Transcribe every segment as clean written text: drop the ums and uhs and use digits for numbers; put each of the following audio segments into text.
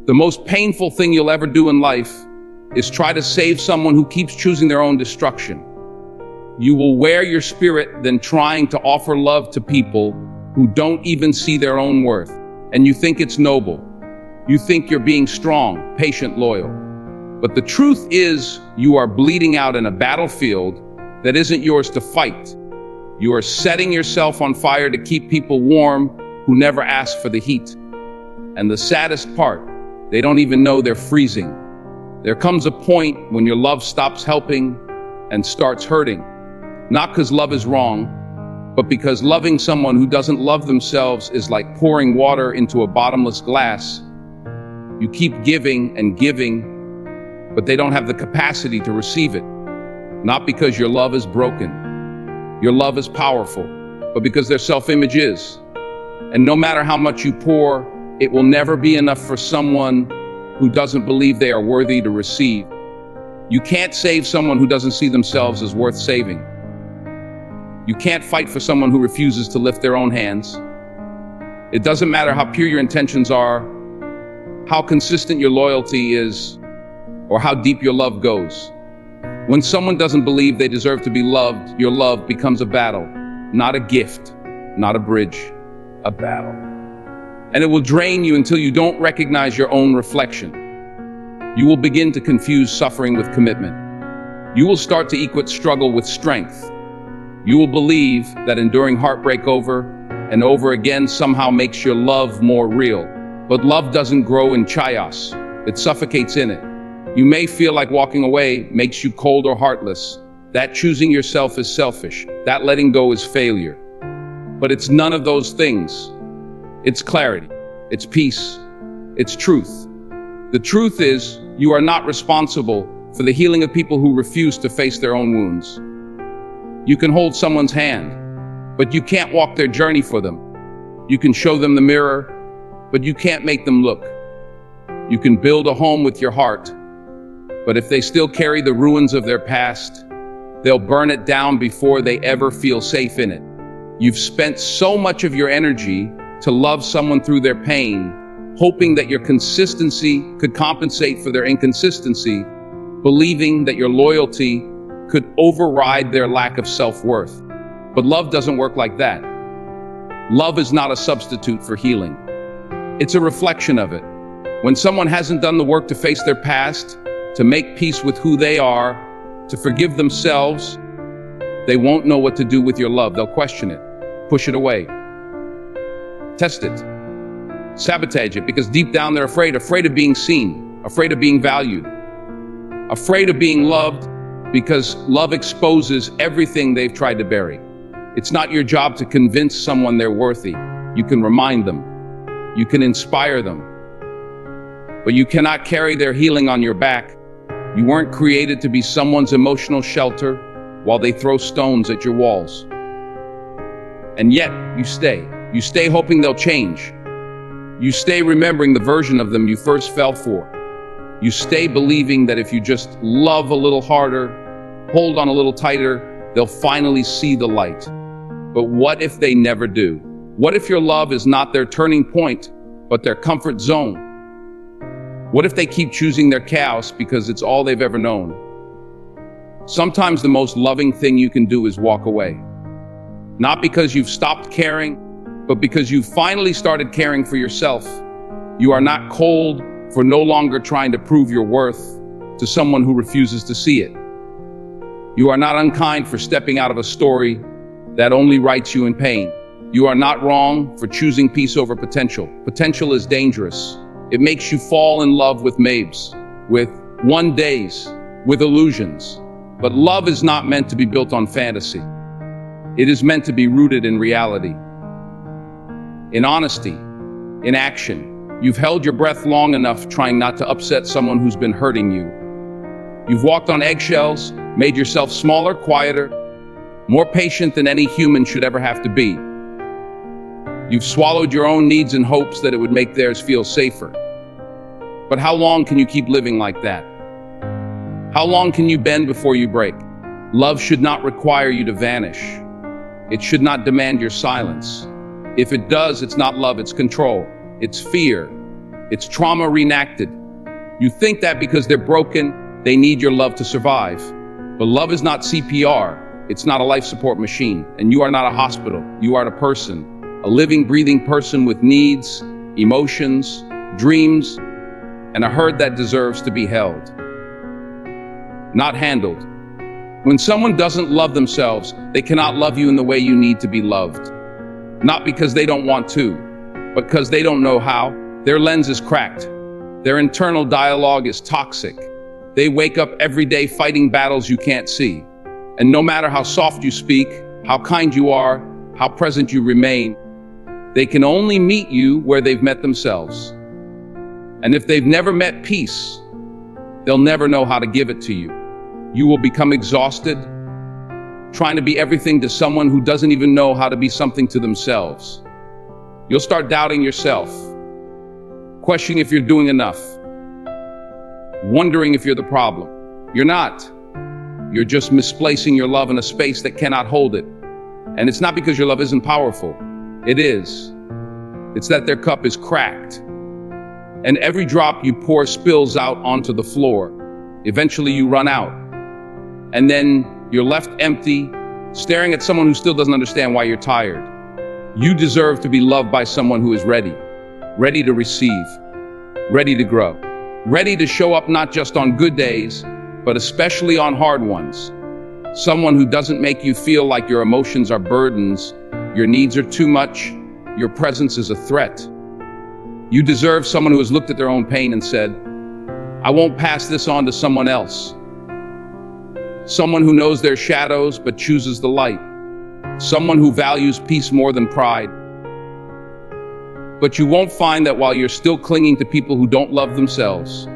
The most painful thing you'll ever do in life is try to save someone who keeps choosing their own destruction. You will wear your spirit than trying to offer love to people who don't even see their own worth. And you think it's noble. You think you're being strong, patient, loyal. But the truth is, you are bleeding out in a battlefield that isn't yours to fight. You are setting yourself on fire to keep people warm who never asked for the heat. And the saddest part, they don't even know they're freezing. There comes a point when your love stops helping and starts hurting. Not because love is wrong, but because loving someone who doesn't love themselves is like pouring water into a bottomless glass. You keep giving and giving, but they don't have the capacity to receive it. Not because your love is broken. Your love is powerful, but because their self-image is. And no matter how much you pour, it will never be enough for someone who doesn't believe they are worthy to receive. You can't save someone who doesn't see themselves as worth saving. You can't fight for someone who refuses to lift their own hands. It doesn't matter how pure your intentions are, how consistent your loyalty is, or how deep your love goes. When someone doesn't believe they deserve to be loved, your love becomes a battle, not a gift, not a bridge, a battle. And it will drain you until you don't recognize your own reflection. You will begin to confuse suffering with commitment. You will start to equate struggle with strength. You will believe that enduring heartbreak over and over again somehow makes your love more real. But love doesn't grow in chaos. It suffocates in it. You may feel like walking away makes you cold or heartless. That choosing yourself is selfish. That letting go is failure. But it's none of those things. It's clarity. It's peace. It's truth. The truth is, you are not responsible for the healing of people who refuse to face their own wounds. You can hold someone's hand, but you can't walk their journey for them. You can show them the mirror, but you can't make them look. You can build a home with your heart, but if they still carry the ruins of their past, they'll burn it down before they ever feel safe in it. You've spent so much of your energy to love someone through their pain, hoping that your consistency could compensate for their inconsistency, believing that your loyalty could override their lack of self-worth. But love doesn't work like that. Love is not a substitute for healing. It's a reflection of it. When someone hasn't done the work to face their past, to make peace with who they are, to forgive themselves, they won't know what to do with your love. They'll question it, push it away, test it, sabotage it, because deep down they're afraid of being seen, afraid of being valued, afraid of being loved, because love exposes everything they've tried to bury. It's not your job to convince someone they're worthy. You can remind them. You can inspire them. But you cannot carry their healing on your back. You weren't created to be someone's emotional shelter while they throw stones at your walls. And yet, you stay. You stay hoping they'll change. You stay remembering the version of them you first fell for. You stay believing that if you just love a little harder, hold on a little tighter, they'll finally see the light. But what if they never do? What if your love is not their turning point, but their comfort zone? What if they keep choosing their chaos because it's all they've ever known? Sometimes the most loving thing you can do is walk away. Not because you've stopped caring, but because you've finally started caring for yourself. You are not cold for no longer trying to prove your worth to someone who refuses to see it. You are not unkind for stepping out of a story that only writes you in pain. You are not wrong for choosing peace over potential. Potential is dangerous. It makes you fall in love with mabes, with one days, with illusions. But love is not meant to be built on fantasy. It is meant to be rooted in reality, in honesty, in action. You've held your breath long enough trying not to upset someone who's been hurting you. You've walked on eggshells, made yourself smaller, quieter, more patient than any human should ever have to be. You've swallowed your own needs in hopes that it would make theirs feel safer. But how long can you keep living like that? How long can you bend before you break? Love should not require you to vanish. It should not demand your silence. If it does, it's not love, it's control. It's fear. It's trauma reenacted. You think that because they're broken, they need your love to survive. But love is not CPR. It's not a life support machine. And you are not a hospital. You are a person, a living, breathing person with needs, emotions, dreams, and a hurt that deserves to be held, not handled. When someone doesn't love themselves, they cannot love you in the way you need to be loved. Not because they don't want to, but because they don't know how. Their lens is cracked. Their internal dialogue is toxic. They wake up every day fighting battles you can't see. And no matter how soft you speak, how kind you are, how present you remain, they can only meet you where they've met themselves. And if they've never met peace, they'll never know how to give it to you. You will become exhausted, trying to be everything to someone who doesn't even know how to be something to themselves. You'll start doubting yourself, questioning if you're doing enough, wondering if you're the problem. You're not. You're just misplacing your love in a space that cannot hold it. And it's not because your love isn't powerful. It is. It's that their cup is cracked. And every drop you pour spills out onto the floor. Eventually you run out. And then you're left empty, staring at someone who still doesn't understand why you're tired. You deserve to be loved by someone who is ready to receive, ready to grow, ready to show up not just on good days, but especially on hard ones. Someone who doesn't make you feel like your emotions are burdens, your needs are too much, your presence is a threat. You deserve someone who has looked at their own pain and said, I won't pass this on to someone else. Someone who knows their shadows but chooses the light. Someone who values peace more than pride. But you won't find that while you're still clinging to people who don't love themselves,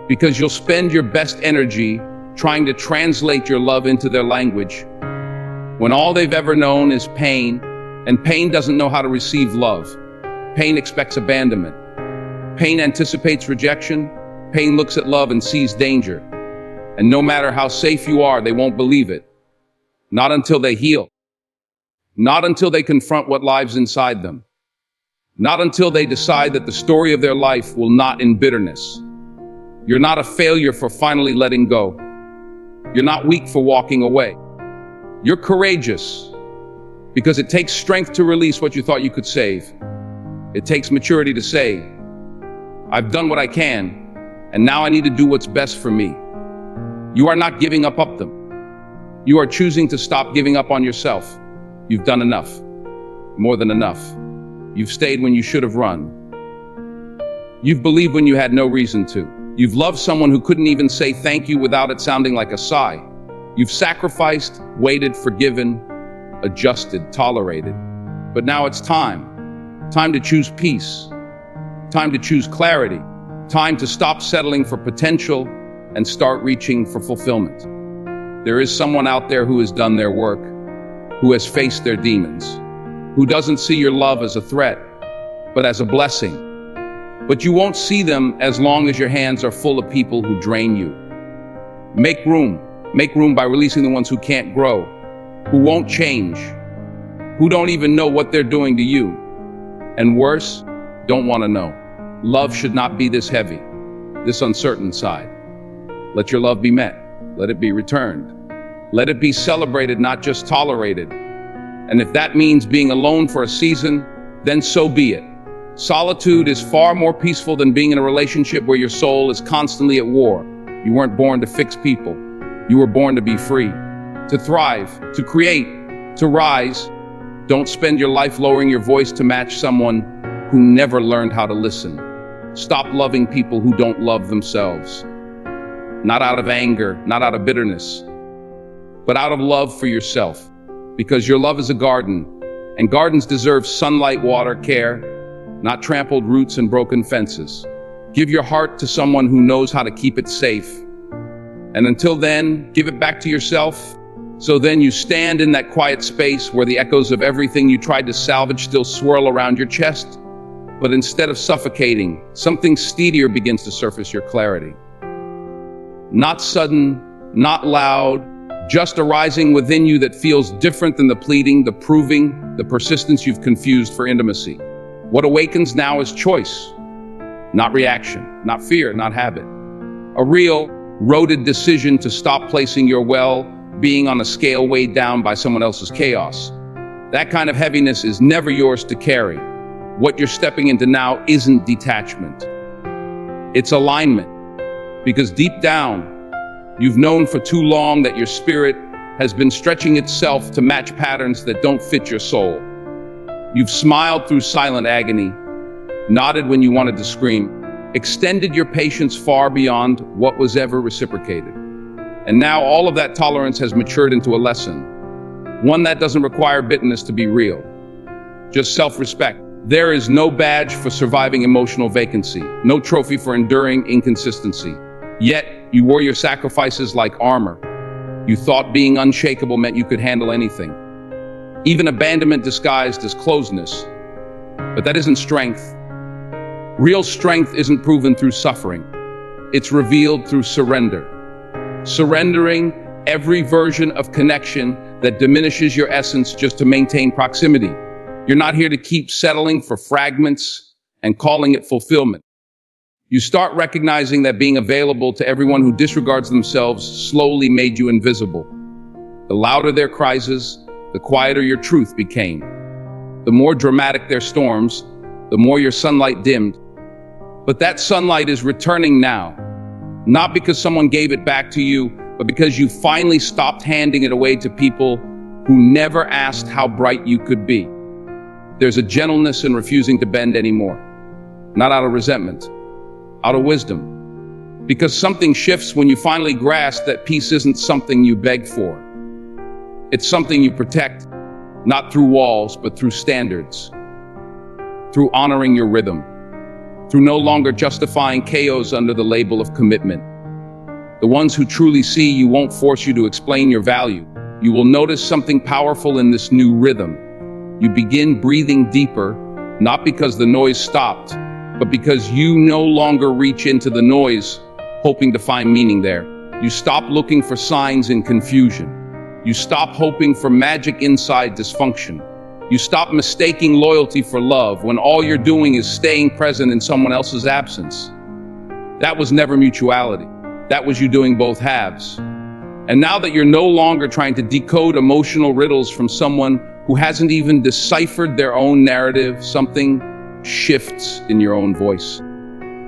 because you'll spend your best energy trying to translate your love into their language, when all they've ever known is pain, and pain doesn't know how to receive love. Pain expects abandonment. Pain anticipates rejection. Pain looks at love and sees danger. And no matter how safe you are, they won't believe it. Not until they heal. Not until they confront what lies inside them. Not until they decide that the story of their life will not end in bitterness. You're not a failure for finally letting go. You're not weak for walking away. You're courageous because it takes strength to release what you thought you could save. It takes maturity to say, I've done what I can, and now I need to do what's best for me. You are not giving up them. You are choosing to stop giving up on yourself. You've done enough, more than enough. You've stayed when you should have run. You've believed when you had no reason to. You've loved someone who couldn't even say thank you without it sounding like a sigh. You've sacrificed, waited, forgiven, adjusted, tolerated. But now it's time. Time to choose peace. Time to choose clarity. Time to stop settling for potential and start reaching for fulfillment. There is someone out there who has done their work, who has faced their demons, who doesn't see your love as a threat, but as a blessing. But you won't see them as long as your hands are full of people who drain you. Make room. Make room by releasing the ones who can't grow, who won't change, who don't even know what they're doing to you. And worse, don't want to know. Love should not be this heavy, this uncertain side. Let your love be met. Let it be returned. Let it be celebrated, not just tolerated. And if that means being alone for a season, then so be it. Solitude is far more peaceful than being in a relationship where your soul is constantly at war. You weren't born to fix people. You were born to be free, to thrive, to create, to rise. Don't spend your life lowering your voice to match someone who never learned how to listen. Stop loving people who don't love themselves. Not out of anger, not out of bitterness, but out of love for yourself. Because your love is a garden, and gardens deserve sunlight, water, care, not trampled roots and broken fences. Give your heart to someone who knows how to keep it safe. And until then, give it back to yourself. So then you stand in that quiet space where the echoes of everything you tried to salvage still swirl around your chest. But instead of suffocating, something steadier begins to surface your clarity. Not sudden, not loud, just arising within you that feels different than the pleading, the proving, the persistence you've confused for intimacy. What awakens now is choice. not reaction, not fear, not habit. A real, rooted decision to stop placing your well-being on a scale weighed down by someone else's chaos. That kind of heaviness is never yours to carry. What you're stepping into now isn't detachment. It's alignment. Because deep down, you've known for too long that your spirit has been stretching itself to match patterns that don't fit your soul. You've smiled through silent agony, nodded when you wanted to scream, extended your patience far beyond what was ever reciprocated. And now all of that tolerance has matured into a lesson, one that doesn't require bitterness to be real, just self-respect. There is no badge for surviving emotional vacancy, no trophy for enduring inconsistency. Yet, you wore your sacrifices like armor. You thought being unshakable meant you could handle anything, even abandonment disguised as closeness. But that isn't strength. Real strength isn't proven through suffering. It's revealed through surrender. Surrendering every version of connection that diminishes your essence just to maintain proximity. You're not here to keep settling for fragments and calling it fulfillment. You start recognizing that being available to everyone who disregards themselves slowly made you invisible. The louder their cries, the quieter your truth became. The more dramatic their storms, the more your sunlight dimmed. But that sunlight is returning now, not because someone gave it back to you, but because you finally stopped handing it away to people who never asked how bright you could be. There's a gentleness in refusing to bend anymore, not out of resentment, out of wisdom. Because something shifts when you finally grasp that peace isn't something you beg for. It's something you protect, not through walls, but through standards, through honoring your rhythm, through no longer justifying chaos under the label of commitment. The ones who truly see you won't force you to explain your value. You will notice something powerful in this new rhythm. You begin breathing deeper, not because the noise stopped, but because you no longer reach into the noise, hoping to find meaning there. You stop looking for signs in confusion. You stop hoping for magic inside dysfunction. You stop mistaking loyalty for love when all you're doing is staying present in someone else's absence. That was never mutuality. That was you doing both halves. And now that you're no longer trying to decode emotional riddles from someone who hasn't even deciphered their own narrative, something shifts in your own voice.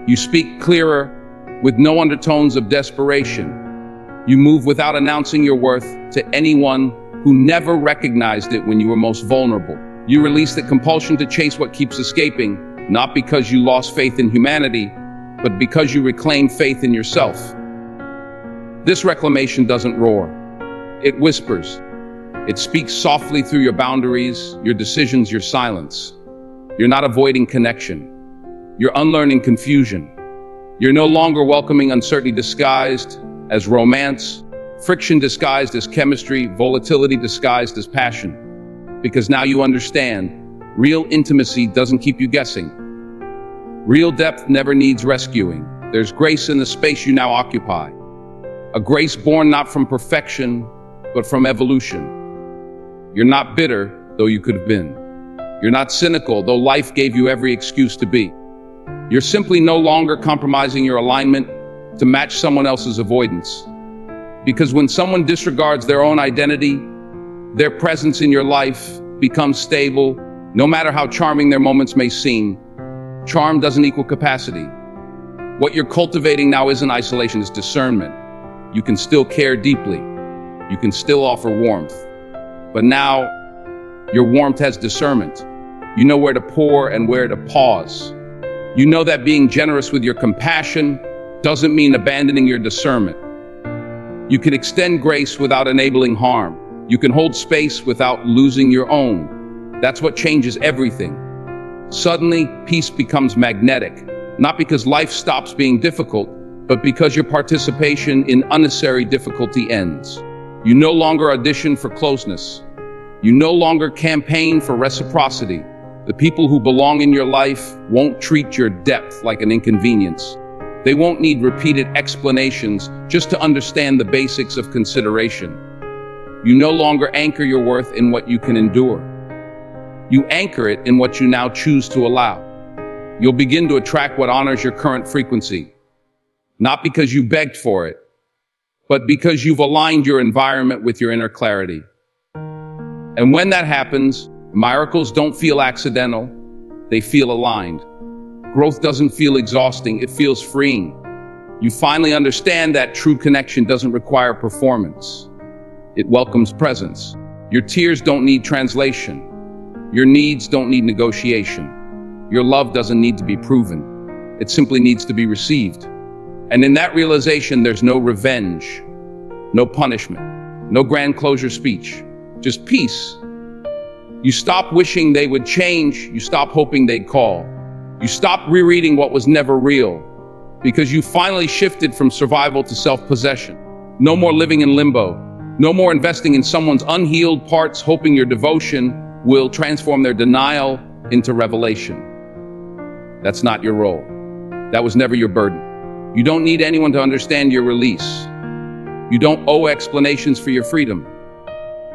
You speak clearer, with no undertones of desperation. You move without announcing your worth to anyone who never recognized it when you were most vulnerable. You release the compulsion to chase what keeps escaping, not because you lost faith in humanity, but because you reclaim faith in yourself. This reclamation doesn't roar. It whispers. It speaks softly through your boundaries, your decisions, your silence. You're not avoiding connection. You're unlearning confusion. You're no longer welcoming uncertainty disguised as romance, friction disguised as chemistry, volatility disguised as passion. Because now you understand, real intimacy doesn't keep you guessing. Real depth never needs rescuing. There's grace in the space you now occupy. A grace born not from perfection, but from evolution. You're not bitter, though you could have been. You're not cynical, though life gave you every excuse to be. You're simply no longer compromising your alignment to match someone else's avoidance. Because when someone disregards their own identity, their presence in your life becomes stable, no matter how charming their moments may seem. Charm doesn't equal capacity. What you're cultivating now isn't isolation, it's discernment. You can still care deeply. You can still offer warmth. But now, your warmth has discernment. You know where to pour and where to pause. You know that being generous with your compassion doesn't mean abandoning your discernment. You can extend grace without enabling harm. You can hold space without losing your own. That's what changes everything. Suddenly, peace becomes magnetic, not because life stops being difficult, but because your participation in unnecessary difficulty ends. You no longer audition for closeness. You no longer campaign for reciprocity. The people who belong in your life won't treat your depth like an inconvenience. They won't need repeated explanations just to understand the basics of consideration. You no longer anchor your worth in what you can endure. You anchor it in what you now choose to allow. You'll begin to attract what honors your current frequency, not because you begged for it, but because you've aligned your environment with your inner clarity. And when that happens, miracles don't feel accidental, they feel aligned. Growth doesn't feel exhausting, it feels freeing. You finally understand that true connection doesn't require performance. It welcomes presence. Your tears don't need translation. Your needs don't need negotiation. Your love doesn't need to be proven. It simply needs to be received. And in that realization, there's no revenge, no punishment, no grand closure speech, just peace. You stop wishing they would change. You stop hoping they'd call. You stop rereading what was never real, because you finally shifted from survival to self-possession. No more living in limbo. No more investing in someone's unhealed parts, hoping your devotion will transform their denial into revelation. That's not your role. That was never your burden. You don't need anyone to understand your release. You don't owe explanations for your freedom.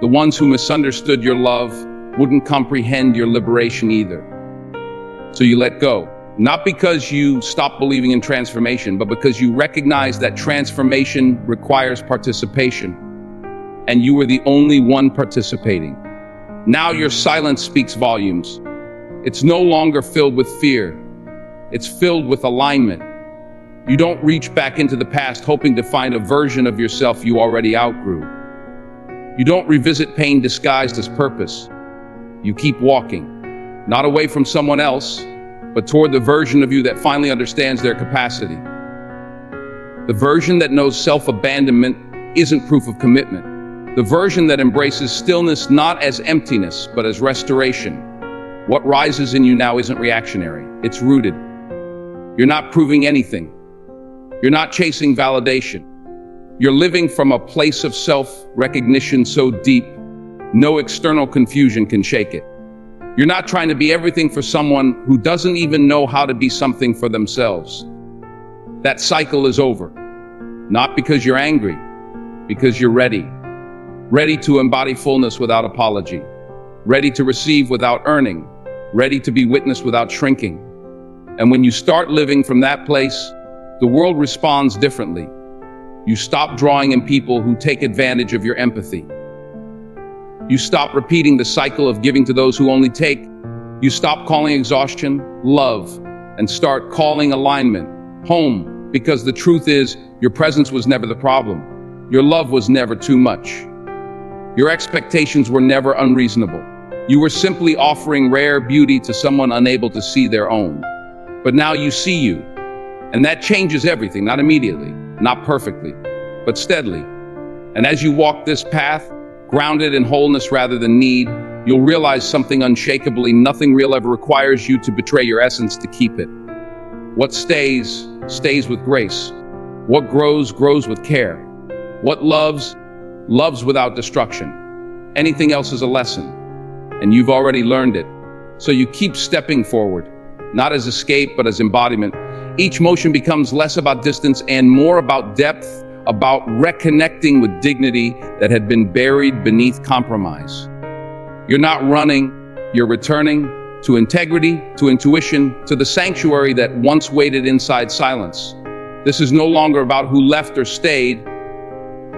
The ones who misunderstood your love wouldn't comprehend your liberation either. So you let go. Not because you stopped believing in transformation, but because you recognize that transformation requires participation, and you were the only one participating. Now your silence speaks volumes. It's no longer filled with fear. It's filled with alignment. You don't reach back into the past hoping to find a version of yourself you already outgrew. You don't revisit pain disguised as purpose. You keep walking, not away from someone else, but toward the version of you that finally understands their capacity. The version that knows self-abandonment isn't proof of commitment. The version that embraces stillness not as emptiness, but as restoration. What rises in you now isn't reactionary, it's rooted. You're not proving anything. You're not chasing validation. You're living from a place of self-recognition so deep, no external confusion can shake it. You're not trying to be everything for someone who doesn't even know how to be something for themselves. That cycle is over. Not because you're angry, because you're ready. Ready to embody fullness without apology. Ready to receive without earning. Ready to be witnessed without shrinking. And when you start living from that place, the world responds differently. You stop drawing in people who take advantage of your empathy. You stop repeating the cycle of giving to those who only take. You stop calling exhaustion love and start calling alignment home, because the truth is, your presence was never the problem. Your love was never too much. Your expectations were never unreasonable. You were simply offering rare beauty to someone unable to see their own. But now you see you, and that changes everything, not immediately, not perfectly, but steadily. And as you walk this path, grounded in wholeness rather than need, you'll realize something unshakably: nothing real ever requires you to betray your essence to keep it. What stays, stays with grace. What grows, grows with care. What loves, loves without destruction. Anything else is a lesson, and you've already learned it. So you keep stepping forward, not as escape, but as embodiment. Each motion becomes less about distance and more about depth, about reconnecting with dignity that had been buried beneath compromise. You're not running, you're returning to integrity, to intuition, to the sanctuary that once waited inside silence. This is no longer about who left or stayed.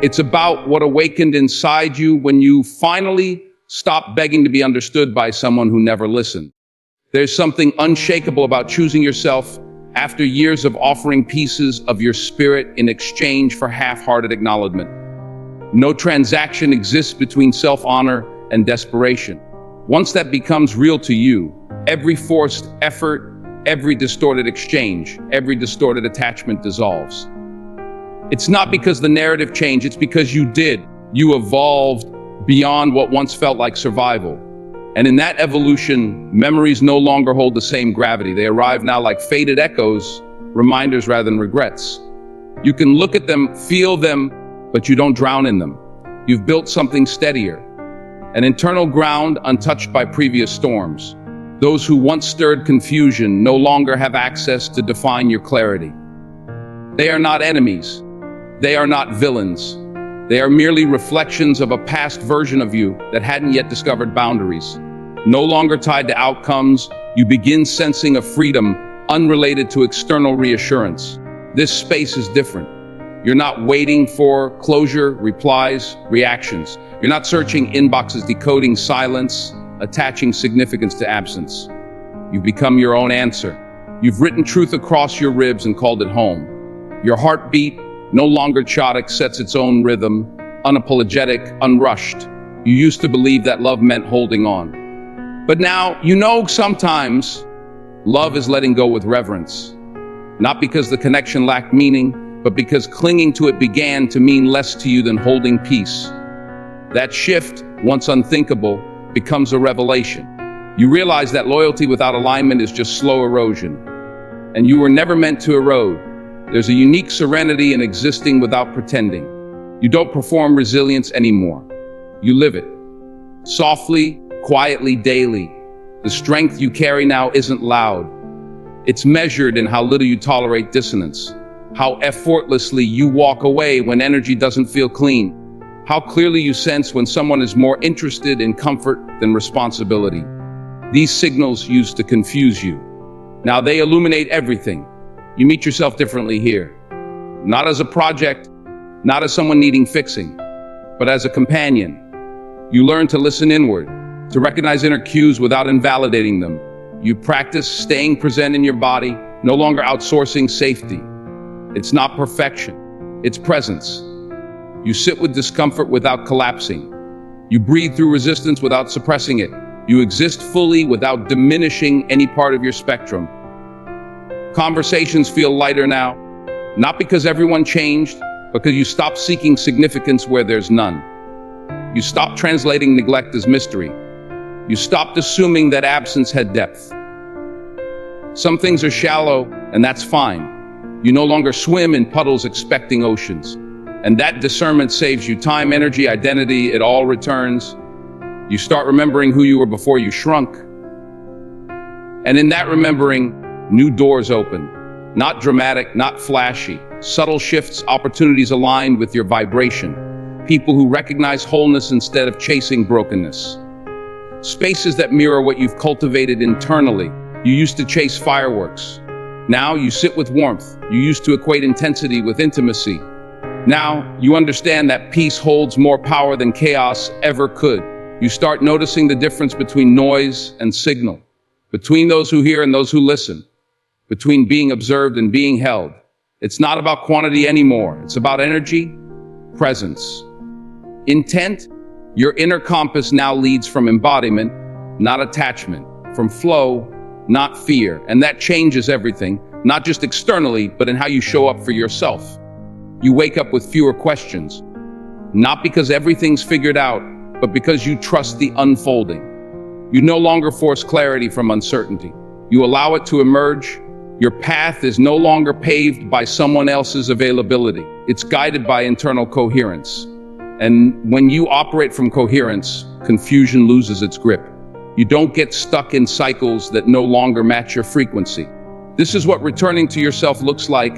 It's about what awakened inside you when you finally stopped begging to be understood by someone who never listened. There's something unshakable about choosing yourself after years of offering pieces of your spirit in exchange for half-hearted acknowledgement. No transaction exists between self-honor and desperation. Once that becomes real to you, every forced effort, every distorted exchange, every distorted attachment dissolves. It's not because the narrative changed, it's because you did. You evolved beyond what once felt like survival. And in that evolution, memories no longer hold the same gravity. They arrive now like faded echoes, reminders rather than regrets. You can look at them, feel them, but you don't drown in them. You've built something steadier, an internal ground untouched by previous storms. Those who once stirred confusion no longer have access to define your clarity. They are not enemies. They are not villains. They are merely reflections of a past version of you that hadn't yet discovered boundaries. No longer tied to outcomes, you begin sensing a freedom unrelated to external reassurance. This space is different. You're not waiting for closure, replies, reactions. You're not searching inboxes, decoding silence, attaching significance to absence. You've become your own answer. You've written truth across your ribs and called it home. Your heartbeat, no longer chaotic, sets its own rhythm, unapologetic, unrushed. You used to believe that love meant holding on. But now, sometimes love is letting go with reverence. Not because the connection lacked meaning, but because clinging to it began to mean less to you than holding peace. That shift, once unthinkable, becomes a revelation. You realize that loyalty without alignment is just slow erosion. And you were never meant to erode. There's a unique serenity in existing without pretending. You don't perform resilience anymore. You live it. Softly, quietly, daily. The strength you carry now isn't loud. It's measured in how little you tolerate dissonance, how effortlessly you walk away when energy doesn't feel clean, how clearly you sense when someone is more interested in comfort than responsibility. These signals used to confuse you. Now they illuminate everything. You meet yourself differently here. Not as a project, not as someone needing fixing, but as a companion. You learn to listen inward, to recognize inner cues without invalidating them. You practice staying present in your body, no longer outsourcing safety. It's not perfection, it's presence. You sit with discomfort without collapsing. You breathe through resistance without suppressing it. You exist fully without diminishing any part of your spectrum. Conversations feel lighter now, not because everyone changed, but because you stopped seeking significance where there's none. You stopped translating neglect as mystery. You stopped assuming that absence had depth. Some things are shallow, and that's fine. You no longer swim in puddles expecting oceans. And that discernment saves you time, energy, identity. It all returns. You start remembering who you were before you shrunk. And in that remembering, new doors open. Not dramatic, not flashy. Subtle shifts, opportunities aligned with your vibration. People who recognize wholeness instead of chasing brokenness. Spaces that mirror what you've cultivated internally. You used to chase fireworks. Now you sit with warmth. You used to equate intensity with intimacy. Now you understand that peace holds more power than chaos ever could. You start noticing the difference between noise and signal, between those who hear and those who listen, between being observed and being held. It's not about quantity anymore. It's about energy, presence, intent. Your inner compass now leads from embodiment, not attachment, from flow, not fear. And that changes everything, not just externally, but in how you show up for yourself. You wake up with fewer questions, not because everything's figured out, but because you trust the unfolding. You no longer force clarity from uncertainty. You allow it to emerge. Your path is no longer paved by someone else's availability. It's guided by internal coherence. And when you operate from coherence, confusion loses its grip. You don't get stuck in cycles that no longer match your frequency. This is what returning to yourself looks like.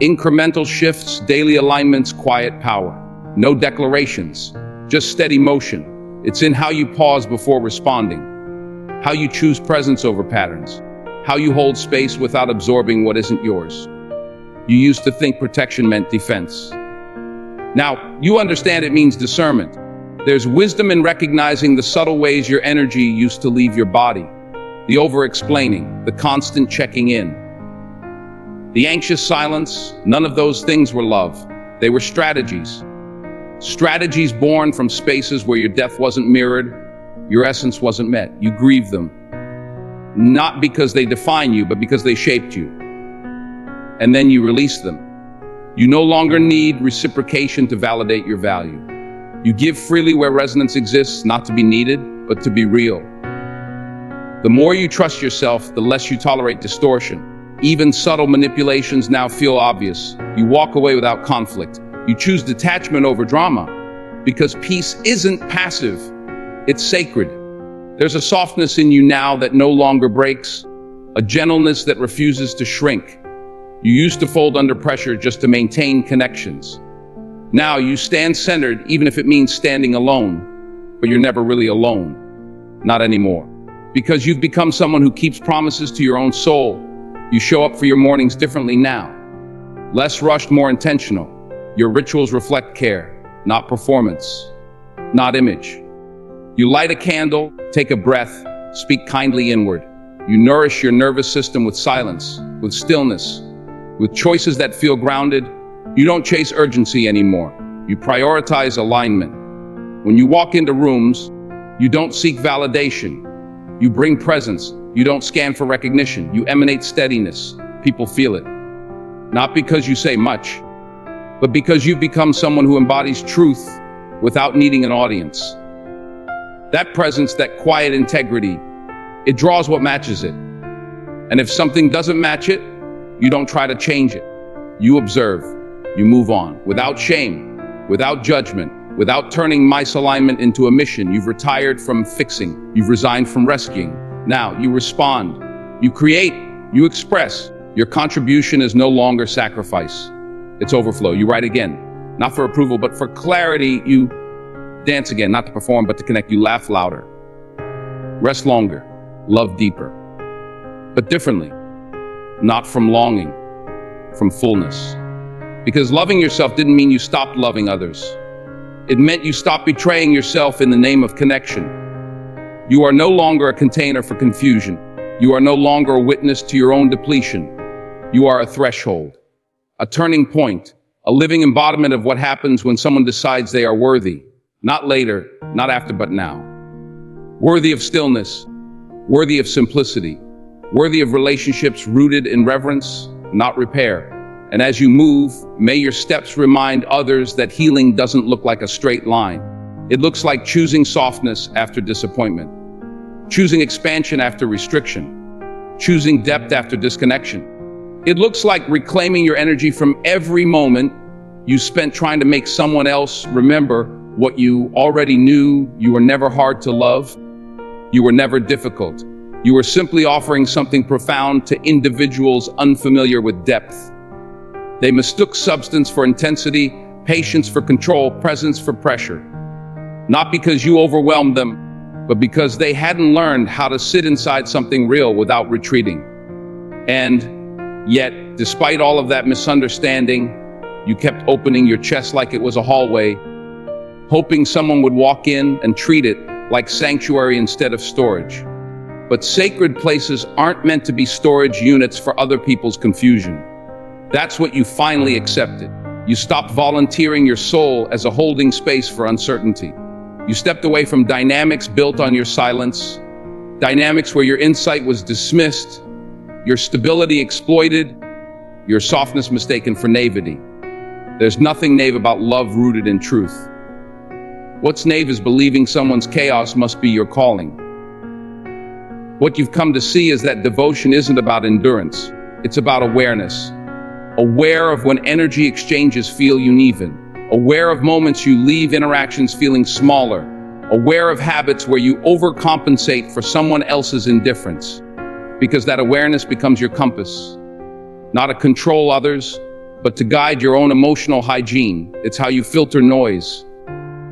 Incremental shifts, daily alignments, quiet power. No declarations, just steady motion. It's in how you pause before responding, how you choose presence over patterns, how you hold space without absorbing what isn't yours. You used to think protection meant defense. Now, you understand it means discernment. There's wisdom in recognizing the subtle ways your energy used to leave your body, the over-explaining, the constant checking in. The anxious silence, none of those things were love. They were strategies. Strategies born from spaces where your depth wasn't mirrored, your essence wasn't met. You grieved them. Not because they define you, but because they shaped you. And then you release them. You no longer need reciprocation to validate your value. You give freely where resonance exists, not to be needed, but to be real. The more you trust yourself, the less you tolerate distortion. Even subtle manipulations now feel obvious. You walk away without conflict. You choose detachment over drama, because peace isn't passive, it's sacred. There's a softness in you now that no longer breaks, a gentleness that refuses to shrink. You used to fold under pressure just to maintain connections. Now you stand centered, even if it means standing alone, but you're never really alone. Not anymore. Because you've become someone who keeps promises to your own soul. You show up for your mornings differently now. Less rushed, more intentional. Your rituals reflect care, not performance, not image. You light a candle, take a breath, speak kindly inward. You nourish your nervous system with silence, with stillness, with choices that feel grounded. You don't chase urgency anymore. You prioritize alignment. When you walk into rooms, you don't seek validation. You bring presence. You don't scan for recognition. You emanate steadiness. People feel it. Not because you say much, but because you've become someone who embodies truth without needing an audience. That presence, that quiet integrity, it draws what matches it. And if something doesn't match it, you don't try to change it. You observe, you move on, without shame, without judgment, without turning misalignment into a mission. You've retired from fixing, you've resigned from rescuing. Now you respond, you create, you express. Your contribution is no longer sacrifice. It's overflow. You write again, not for approval, but for clarity. You dance again, not to perform, but to connect. You laugh louder, rest longer, love deeper, but differently, not from longing, from fullness. Because loving yourself didn't mean you stopped loving others. It meant you stopped betraying yourself in the name of connection. You are no longer a container for confusion. You are no longer a witness to your own depletion. You are a threshold, a turning point, a living embodiment of what happens when someone decides they are worthy. Not later, not after, but now. Worthy of stillness, worthy of simplicity, worthy of relationships rooted in reverence, not repair. And as you move, may your steps remind others that healing doesn't look like a straight line. It looks like choosing softness after disappointment, choosing expansion after restriction, choosing depth after disconnection. It looks like reclaiming your energy from every moment you spent trying to make someone else remember what you already knew. You were never hard to love. You were never difficult. You were simply offering something profound to individuals unfamiliar with depth. They mistook substance for intensity, patience for control, presence for pressure. Not because you overwhelmed them, but because they hadn't learned how to sit inside something real without retreating. And yet, despite all of that misunderstanding, you kept opening your chest like it was a hallway, hoping someone would walk in and treat it like sanctuary instead of storage. But sacred places aren't meant to be storage units for other people's confusion. That's what you finally accepted. You stopped volunteering your soul as a holding space for uncertainty. You stepped away from dynamics built on your silence, dynamics where your insight was dismissed, your stability exploited, your softness mistaken for naivety. There's nothing naive about love rooted in truth. What's naive is believing someone's chaos must be your calling. What you've come to see is that devotion isn't about endurance. It's about awareness. Aware of when energy exchanges feel uneven. Aware of moments you leave interactions feeling smaller. Aware of habits where you overcompensate for someone else's indifference. Because that awareness becomes your compass. Not to control others, but to guide your own emotional hygiene. It's how you filter noise.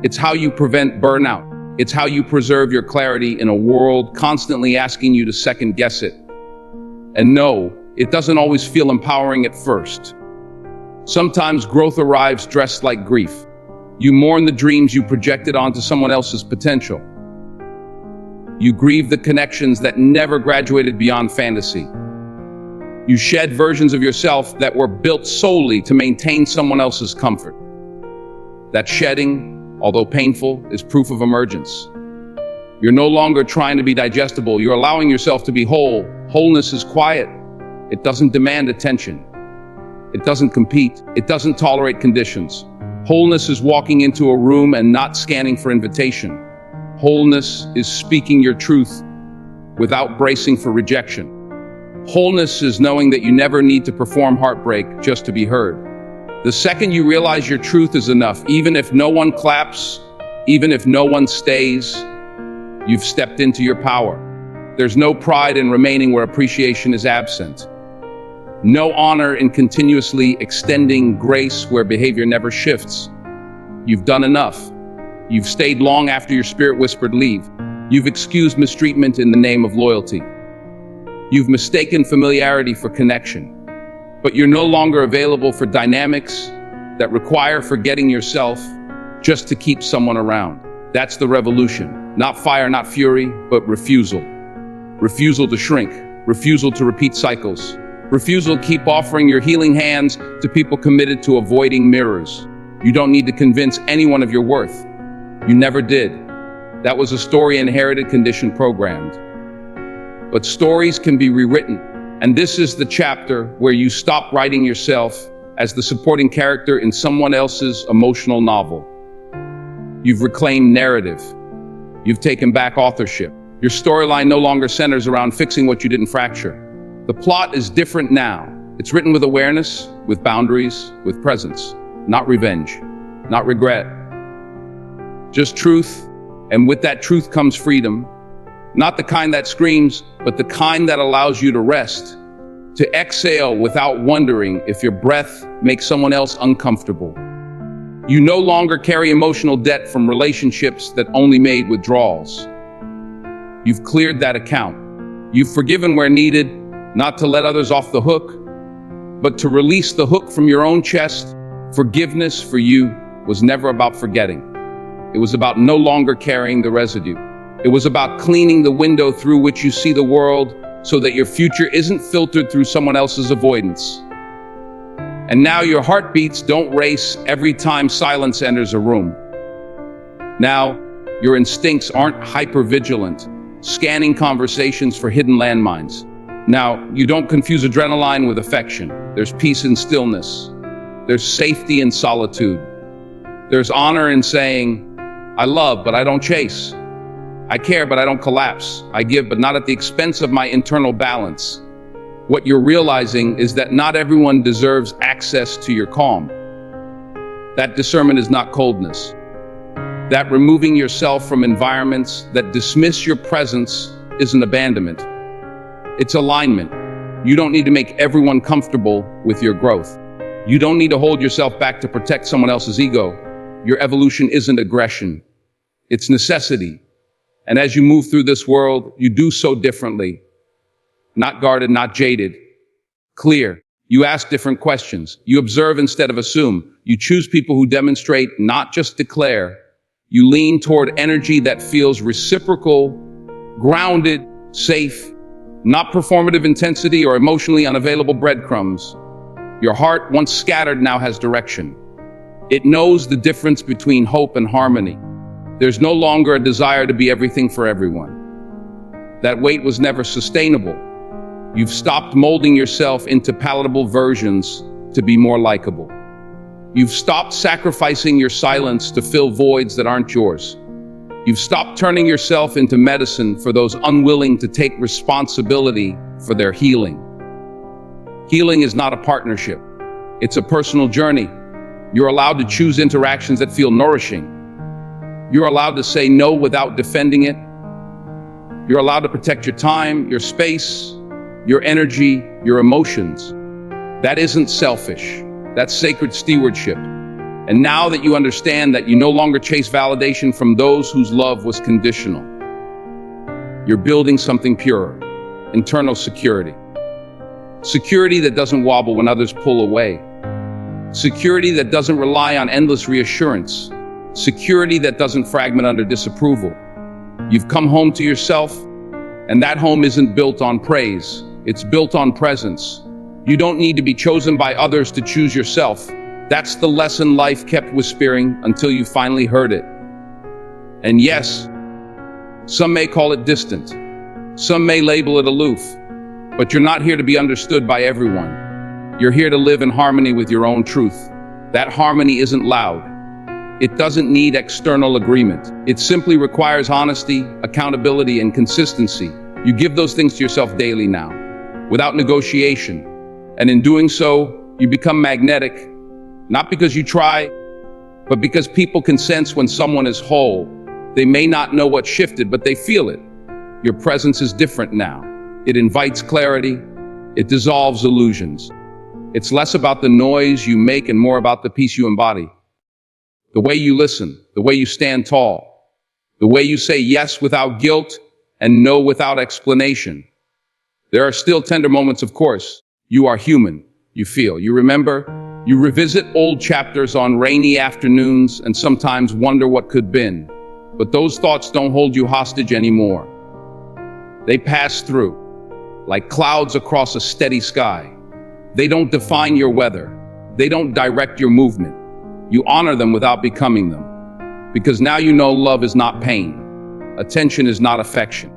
It's how you prevent burnout. It's how you preserve your clarity in a world constantly asking you to second guess it. And no, it doesn't always feel empowering at first. Sometimes growth arrives dressed like grief. You mourn the dreams you projected onto someone else's potential. You grieve the connections that never graduated beyond fantasy. You shed versions of yourself that were built solely to maintain someone else's comfort. That shedding, although painful, is proof of emergence. You're no longer trying to be digestible. You're allowing yourself to be whole. Wholeness is quiet. It doesn't demand attention. It doesn't compete. It doesn't tolerate conditions. Wholeness is walking into a room and not scanning for invitation. Wholeness is speaking your truth without bracing for rejection. Wholeness is knowing that you never need to perform heartbreak just to be heard. The second you realize your truth is enough, even if no one claps, even if no one stays, you've stepped into your power. There's no pride in remaining where appreciation is absent. No honor in continuously extending grace where behavior never shifts. You've done enough. You've stayed long after your spirit whispered leave. You've excused mistreatment in the name of loyalty. You've mistaken familiarity for connection, but you're no longer available for dynamics that require forgetting yourself just to keep someone around. That's the revolution. Not fire, not fury, but refusal. Refusal to shrink. Refusal to repeat cycles. Refusal to keep offering your healing hands to people committed to avoiding mirrors. You don't need to convince anyone of your worth. You never did. That was a story inherited, conditioned, programmed. But stories can be rewritten. And this is the chapter where you stop writing yourself as the supporting character in someone else's emotional novel. You've reclaimed narrative. You've taken back authorship. Your storyline no longer centers around fixing what you didn't fracture. The plot is different now. It's written with awareness, with boundaries, with presence. Not revenge, not regret. Just truth, and with that truth comes freedom. Not the kind that screams, but the kind that allows you to rest, to exhale without wondering if your breath makes someone else uncomfortable. You no longer carry emotional debt from relationships that only made withdrawals. You've cleared that account. You've forgiven where needed, not to let others off the hook, but to release the hook from your own chest. Forgiveness for you was never about forgetting. It was about no longer carrying the residue. It was about cleaning the window through which you see the world so that your future isn't filtered through someone else's avoidance. And now your heartbeats don't race every time silence enters a room. Now, your instincts aren't hypervigilant, scanning conversations for hidden landmines. Now, you don't confuse adrenaline with affection. There's peace in stillness. There's safety in solitude. There's honor in saying, I love, but I don't chase. I care, but I don't collapse. I give, but not at the expense of my internal balance. What you're realizing is that not everyone deserves access to your calm. That discernment is not coldness. That removing yourself from environments that dismiss your presence isn't abandonment. It's alignment. You don't need to make everyone comfortable with your growth. You don't need to hold yourself back to protect someone else's ego. Your evolution isn't aggression. It's necessity. And as you move through this world, you do so differently. Not guarded, not jaded. Clear. You ask different questions. You observe instead of assume. You choose people who demonstrate, not just declare. You lean toward energy that feels reciprocal, grounded, safe, not performative intensity or emotionally unavailable breadcrumbs. Your heart, once scattered, now has direction. It knows the difference between hope and harmony. There's no longer a desire to be everything for everyone. That weight was never sustainable. You've stopped molding yourself into palatable versions to be more likable. You've stopped sacrificing your silence to fill voids that aren't yours. You've stopped turning yourself into medicine for those unwilling to take responsibility for their healing. Healing is not a partnership. It's a personal journey. You're allowed to choose interactions that feel nourishing. You're allowed to say no without defending it. You're allowed to protect your time, your space, your energy, your emotions. That isn't selfish. That's sacred stewardship. And now that you understand that you no longer chase validation from those whose love was conditional, you're building something purer, internal security. Security that doesn't wobble when others pull away. Security that doesn't rely on endless reassurance. Security that doesn't fragment under disapproval. You've come home to yourself, and that home isn't built on praise. It's built on presence. You don't need to be chosen by others to choose yourself. That's the lesson life kept whispering until you finally heard it. And yes, some may call it distant. Some may label it aloof. But you're not here to be understood by everyone. You're here to live in harmony with your own truth. That harmony isn't loud. It doesn't need external agreement. It simply requires honesty, accountability, and consistency. You give those things to yourself daily now, without negotiation. And in doing so, you become magnetic, not because you try, but because people can sense when someone is whole. They may not know what shifted, but they feel it. Your presence is different now. It invites clarity. It dissolves illusions. It's less about the noise you make and more about the peace you embody. The way you listen, the way you stand tall, the way you say yes without guilt and no without explanation. There are still tender moments, of course. You are human. You feel. You remember. You revisit old chapters on rainy afternoons and sometimes wonder what could been. But those thoughts don't hold you hostage anymore. They pass through, like clouds across a steady sky. They don't define your weather. They don't direct your movement. You honor them without becoming them. Because now you know love is not pain. Attention is not affection.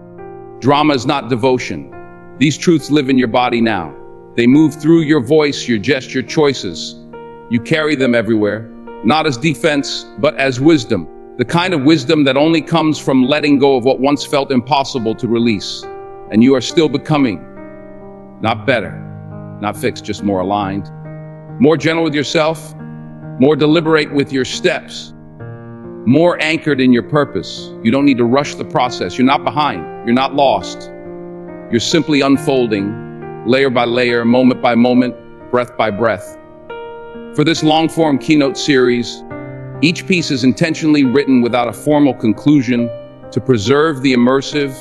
Drama is not devotion. These truths live in your body now. They move through your voice, your gesture, choices. You carry them everywhere, not as defense, but as wisdom. The kind of wisdom that only comes from letting go of what once felt impossible to release. And you are still becoming. Not better, not fixed, just more aligned. More gentle with yourself, more deliberate with your steps, more anchored in your purpose. You don't need to rush the process. You're not behind. You're not lost. You're simply unfolding, layer by layer, moment by moment, breath by breath. For this long-form keynote series, each piece is intentionally written without a formal conclusion to preserve the immersive,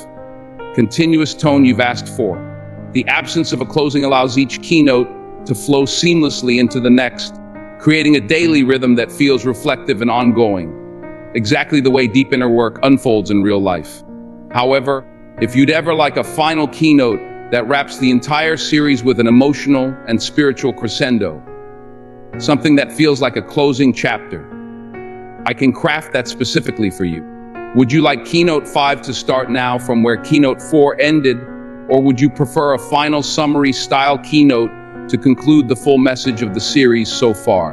continuous tone you've asked for. The absence of a closing allows each keynote to flow seamlessly into the next, creating a daily rhythm that feels reflective and ongoing, exactly the way deep inner work unfolds in real life. However, if you'd ever like a final keynote that wraps the entire series with an emotional and spiritual crescendo, something that feels like a closing chapter, I can craft that specifically for you. Would you like Keynote 5 to start now from where Keynote 4 ended, or would you prefer a final summary style keynote to conclude the full message of the series so far?